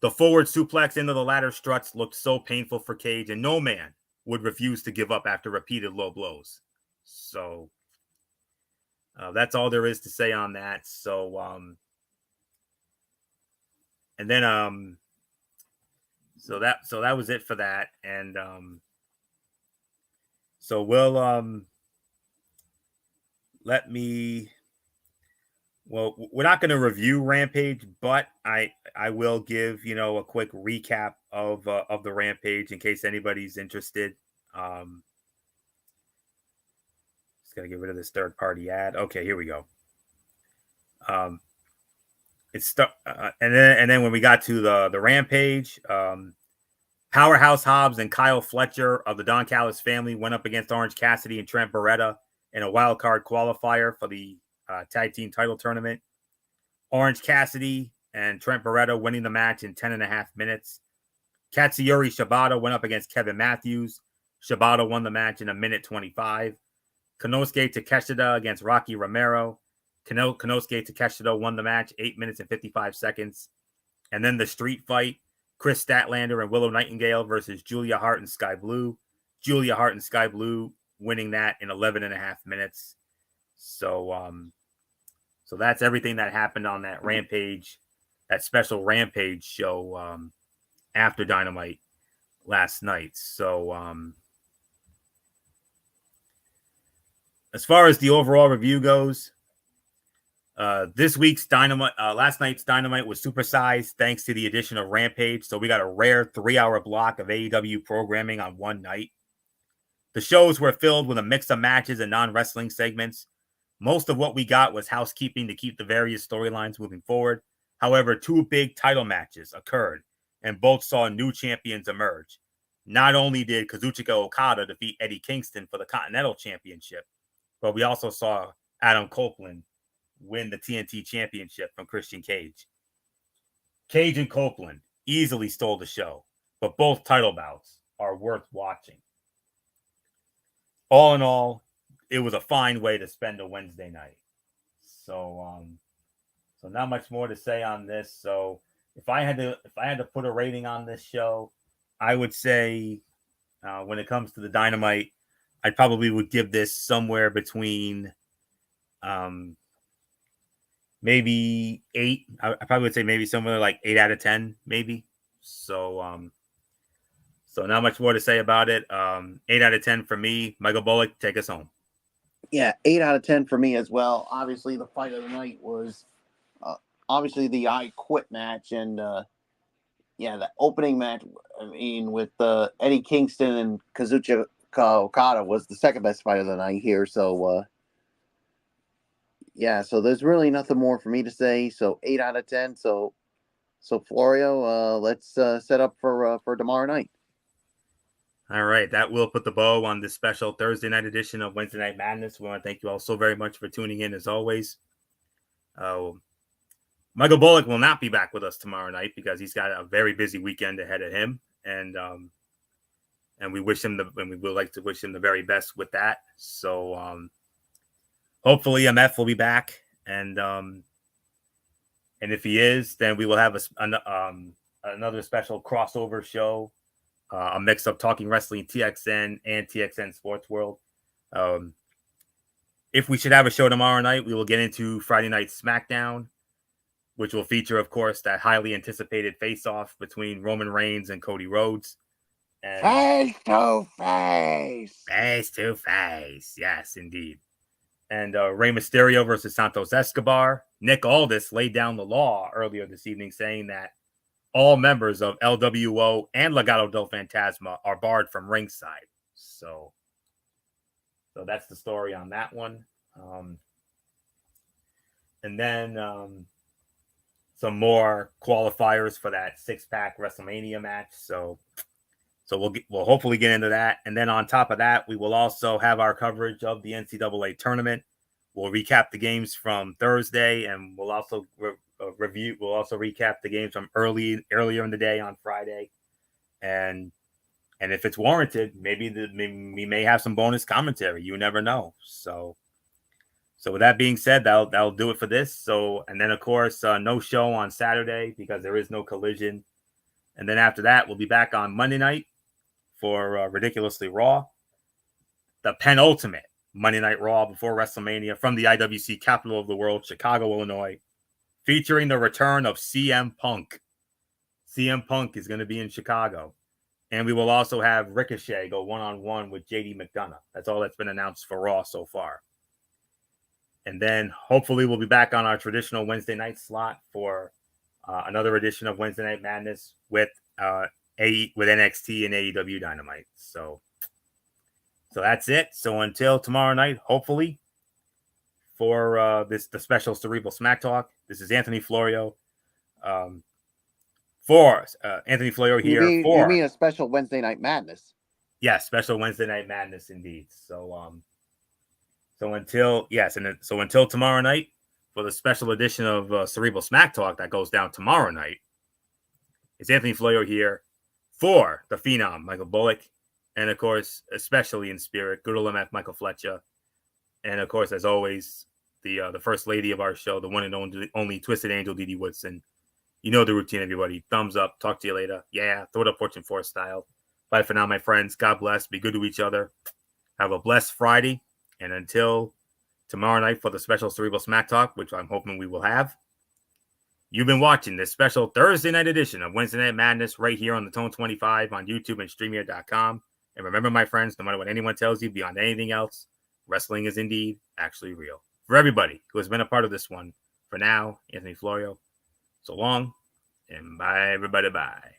the forward suplex into the ladder struts looked so painful for Cage, and no man would refuse to give up after repeated low blows. So that's all there is to say on that. So and then so that was it for that. And so we'll let me well, we're not going to review Rampage, but I will give a quick recap of the Rampage in case anybody's interested. Just gotta get rid of this third party ad. Okay, here we go. It's and then when we got to the Rampage, Powerhouse Hobbs and Kyle Fletcher of the Don Callis family went up against Orange Cassidy and Trent Beretta in a wild card qualifier for the tag team title tournament. Orange Cassidy and Trent Beretta winning the match in 10.5 minutes. Katsuyori Shibata went up against Kevin Matthews. Shibata won the match in 1:25. Konosuke Takeshita against Rocky Romero. Konosuke Takeshita won the match 8 minutes and 55 seconds. And then the street fight, Chris Statlander and Willow Nightingale versus Julia Hart and Sky Blue. Julia Hart and Sky Blue winning that in 11.5 minutes. So that's everything that happened on that Rampage, that special Rampage show after Dynamite last night. So as far as the overall review goes, this week's Dynamite, last night's Dynamite was supersized thanks to the addition of Rampage. So we got a rare 3-hour block of AEW programming on one night. The shows were filled with a mix of matches and non-wrestling segments. Most of what we got was housekeeping to keep the various storylines moving forward. However, 2 big title matches occurred, and both saw new champions emerge. Not only did Kazuchika Okada defeat Eddie Kingston for the Continental Championship, but we also saw Adam Copeland win the TNT Championship from Christian Cage. Cage and Copeland easily stole the show, but both title bouts are worth watching. All in all, it was a fine way to spend a Wednesday night. So not much more to say on this. So if I had to put a rating on this show, I would say when it comes to the Dynamite, I probably would give this somewhere between maybe 8. I probably would say maybe somewhere like 8 out of 10, maybe. So not much more to say about it. 8 out of 10 for me. Michael Bullock, take us home. Yeah, 8 out of 10 for me as well. Obviously, the fight of the night was obviously the I Quit match, and the opening match. I mean, with Eddie Kingston and Kazuchika Okada was the second best fight of the night here. So so there's really nothing more for me to say. So 8 out of 10. So Florio, let's set up for tomorrow night. All right, that will put the bow on this special Thursday night edition of Wednesday Night Madness. We want to thank you all so very much for tuning in, as always. Michael Bullock will not be back with us tomorrow night because he's got a very busy weekend ahead of him, and we wish him and we would like to wish him the very best with that. So hopefully MF will be back, and if he is, then we will have another special crossover show. A mix of Talking Wrestling TXN and TXN Sports World. If we should have a show tomorrow night, we will get into Friday Night SmackDown, which will feature, of course, that highly anticipated face-off between Roman Reigns and Cody Rhodes. And face to face. Face to face. Yes, indeed. And Rey Mysterio versus Santos Escobar. Nick Aldis laid down the law earlier this evening, saying that all members of LWO and Legado del Fantasma are barred from ringside. So that's the story on that one. And then some more qualifiers for that 6-pack WrestleMania match. So we'll hopefully get into that. And then on top of that, we will also have our coverage of the NCAA tournament. We'll recap the games from Thursday, and we'll also review. We'll also recap the games from earlier in the day on Friday, and if it's warranted, maybe we may have some bonus commentary. You never know. So with that being said, that'll do it for this. So, and then of course, no show on Saturday because there is no Collision. And then after that, we'll be back on Monday night for Ridiculously Raw, the penultimate Monday Night Raw before WrestleMania from the IWC capital of the world, Chicago, Illinois, featuring the return of CM Punk. CM Punk is going to be in Chicago. And we will also have Ricochet go one-on-one with JD McDonough. That's all that's been announced for Raw so far. And then hopefully we'll be back on our traditional Wednesday night slot for another edition of Wednesday Night Madness with NXT and AEW Dynamite. So that's it. So until tomorrow night, hopefully, for the special Cerebral Smack Talk, this is Anthony Florio. For Anthony Florio here. You mean a special Wednesday Night Madness? Yeah, special Wednesday Night Madness indeed. So until tomorrow night for the special edition of Cerebral Smack Talk that goes down tomorrow night, it's Anthony Florio here for the Phenom, Michael Bullock, and of course, especially in spirit, good old MF Michael Fletcher, and of course, as always, the first lady of our show, the one and only Twisted Angel, Didi Woodson. You know the routine, everybody. Thumbs up. Talk to you later. Yeah, throw it up Fortune 4 style. Bye for now, my friends. God bless. Be good to each other. Have a blessed Friday. And until tomorrow night for the special Cerebral Smack Talk, which I'm hoping we will have, you've been watching this special Thursday night edition of Wednesday Night Madness right here on the Tone 25 on YouTube and StreamYard.com. And remember, my friends, no matter what anyone tells you beyond anything else, wrestling is indeed actually real. For everybody who has been a part of this one, for now, Anthony Florio, so long, and bye, everybody, bye.